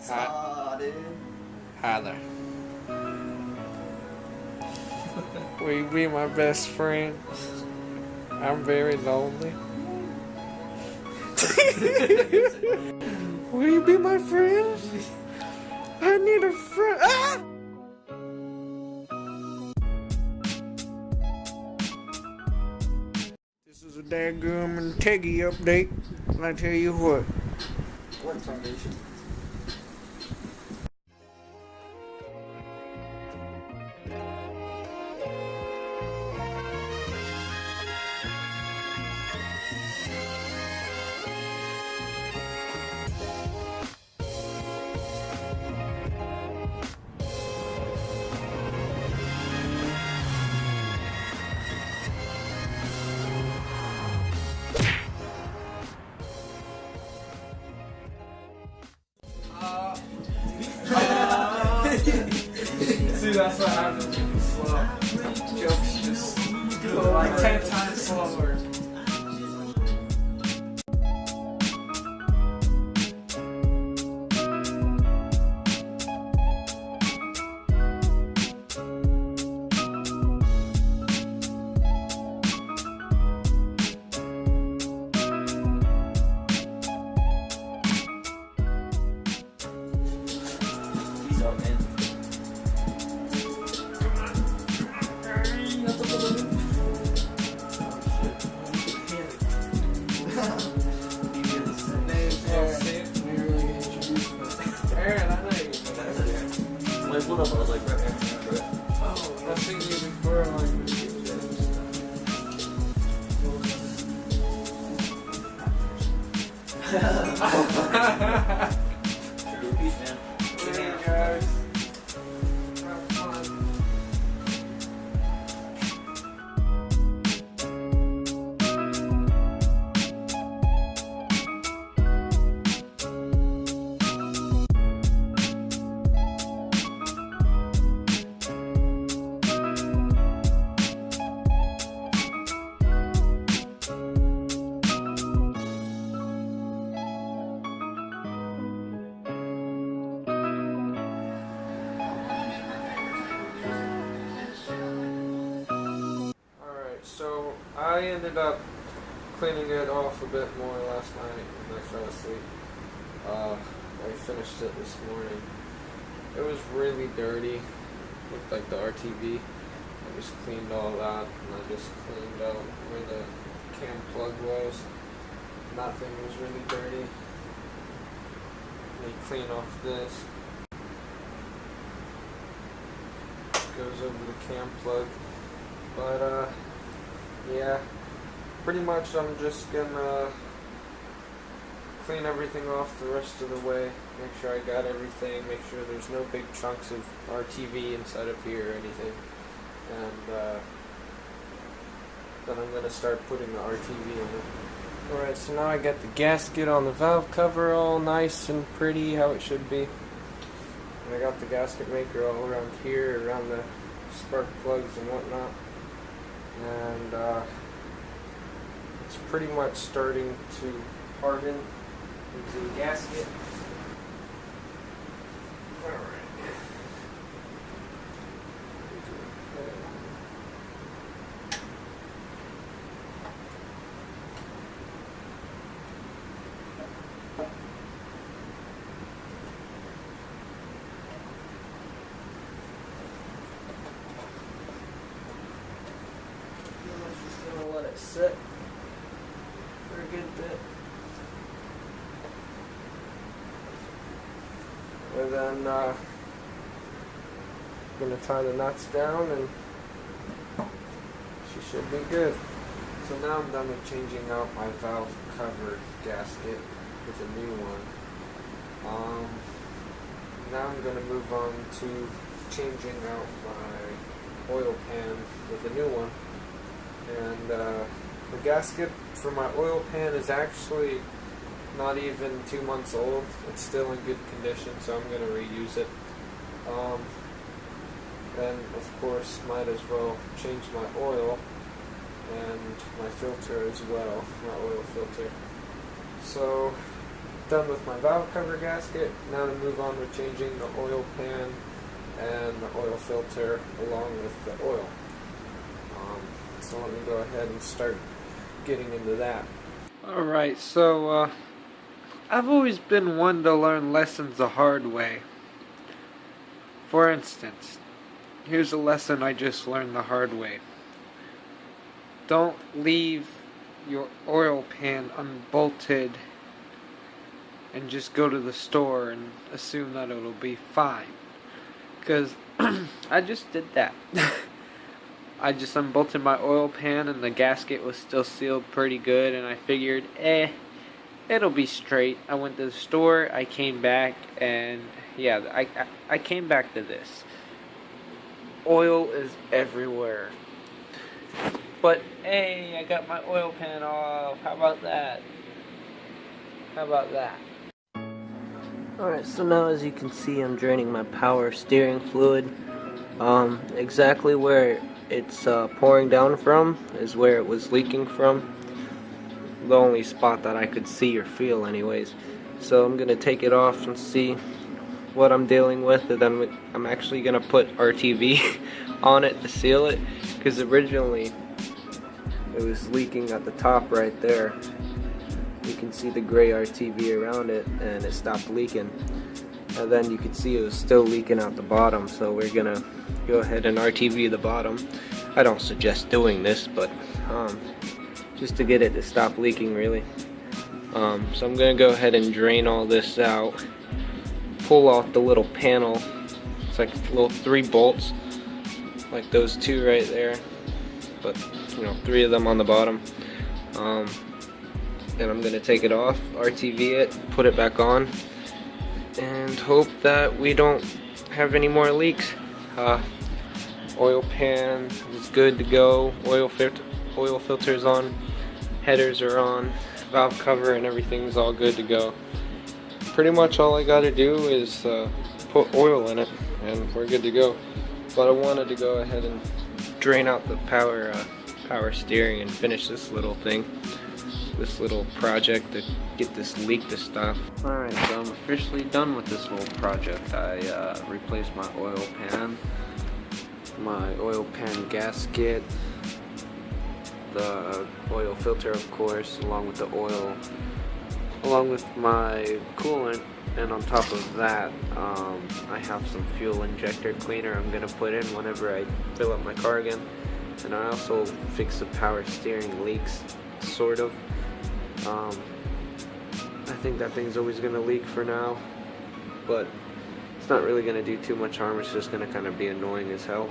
Hi, dude. hi there. Will you be my best friend? I'm very lonely. Will you be my friend? I need a friend. Ah! This is a daggum and Teggy update. And I tell you what. What foundation? See, that's what happens when you slow. Jokes just go like 10 times slower. Like, what up? I was like, right next to it. Oh, I've seen you before. True peace, man. Hey guys. Have fun. So I ended up cleaning it off a bit more last night when I fell asleep. I finished it this morning. It was really dirty, looked like the RTV. I just cleaned all that, and I just cleaned out where the cam plug was. Nothing was really dirty. Let me clean off this. Goes over the cam plug, but yeah, pretty much I'm just gonna clean everything off the rest of the way, make sure I got everything, make sure there's no big chunks of RTV inside of here or anything, and then I'm gonna start putting the RTV in it. Alright, so now I got the gasket on the valve cover all nice and pretty, how it should be. And I got the gasket maker all around here, around the spark plugs and whatnot. And it's pretty much starting to harden into the gasket. Alright. Let it sit for a good bit, and then I'm gonna tie the nuts down, and she should be good. So now I'm done with changing out my valve cover gasket with a new one. Now I'm gonna move on to changing out my oil pan with a new one. And the gasket for my oil pan is actually not even 2 months old. It's still in good condition, so I'm going to reuse it. And of course, might as well change my oil and my filter as well, my oil filter. So done with my valve cover gasket. Now to move on with changing the oil pan and the oil filter along with the oil. So let me go ahead and start getting into that. Alright, so I've always been one to learn lessons the hard way. For instance, here's a lesson I just learned the hard way. Don't leave your oil pan unbolted and just go to the store and assume that it'll be fine. Because I just did that. I just unbolted my oil pan and the gasket was still sealed pretty good, and I figured, it'll be straight. I went to the store, I came back, and yeah, I came back to this. Oil is everywhere. But hey, I got my oil pan off. How about that? How about that? Alright, so now as you can see, I'm draining my power steering fluid. Exactly where it's pouring down from is where it was leaking from. The only spot that I could see or feel anyways. So I'm going to take it off and see what I'm dealing with, and then I'm actually going to put RTV on it to seal it, because originally it was leaking at the top right there. You can see the gray RTV around it, and it stopped leaking. And then you can see it was still leaking out the bottom, so we're going to go ahead and RTV the bottom. I don't suggest doing this, but just to get it to stop leaking really. So I'm going to go ahead and drain all this out. Pull off the little panel. It's like little 3 bolts, like those 2 right there, but 3 of them on the bottom. And I'm gonna take it off, RTV it, put it back on, and hope that we don't have any more leaks. Oil pan is good to go. Oil filter's on, headers are on, valve cover and everything's all good to go. Pretty much all I gotta do is put oil in it and we're good to go. But I wanted to go ahead and drain out the power steering and finish this little thing, this little project to get this leak to stop. Alright, so I'm officially done with this little project. I replaced my oil pan gasket, the oil filter of course, along with the oil, along with my coolant, and on top of that I have some fuel injector cleaner I'm going to put in whenever I fill up my car again. And I also fixed the power steering leaks, sort of. I think that thing's always going to leak for now, but it's not really going to do too much harm. It's just going to kind of be annoying as hell.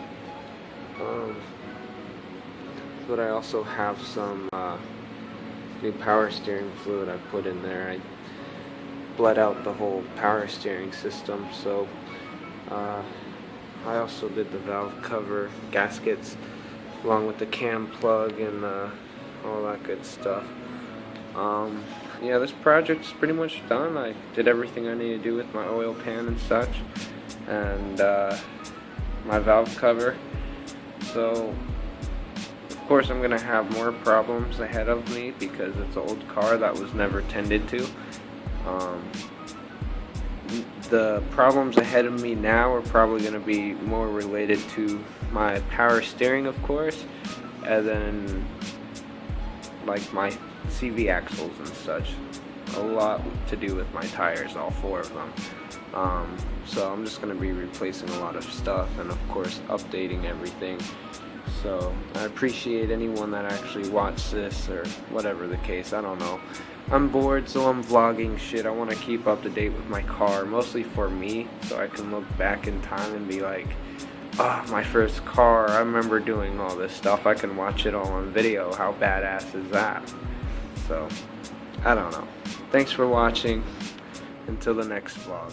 But I also have some new power steering fluid I put in there. I bled out the whole power steering system, so I also did the valve cover gaskets along with the cam plug and all that good stuff. Yeah, this project's pretty much done. I did everything I need to do with my oil pan and such, and my valve cover. So of course I'm gonna have more problems ahead of me because it's an old car that was never tended to. The problems ahead of me now are probably going to be more related to my power steering, of course, and then like my CV axles and such. A lot to do with my tires, all 4 of them. So I'm just going to be replacing a lot of stuff and of course updating everything. So I appreciate anyone that actually watched this, or whatever the case, I don't know. I'm bored, so I'm vlogging shit. I want to keep up to date with my car, mostly for me, so I can look back in time and be like, oh, my first car, I remember doing all this stuff. I can watch it all on video. How badass is that? So, I don't know. Thanks for watching. Until the next vlog.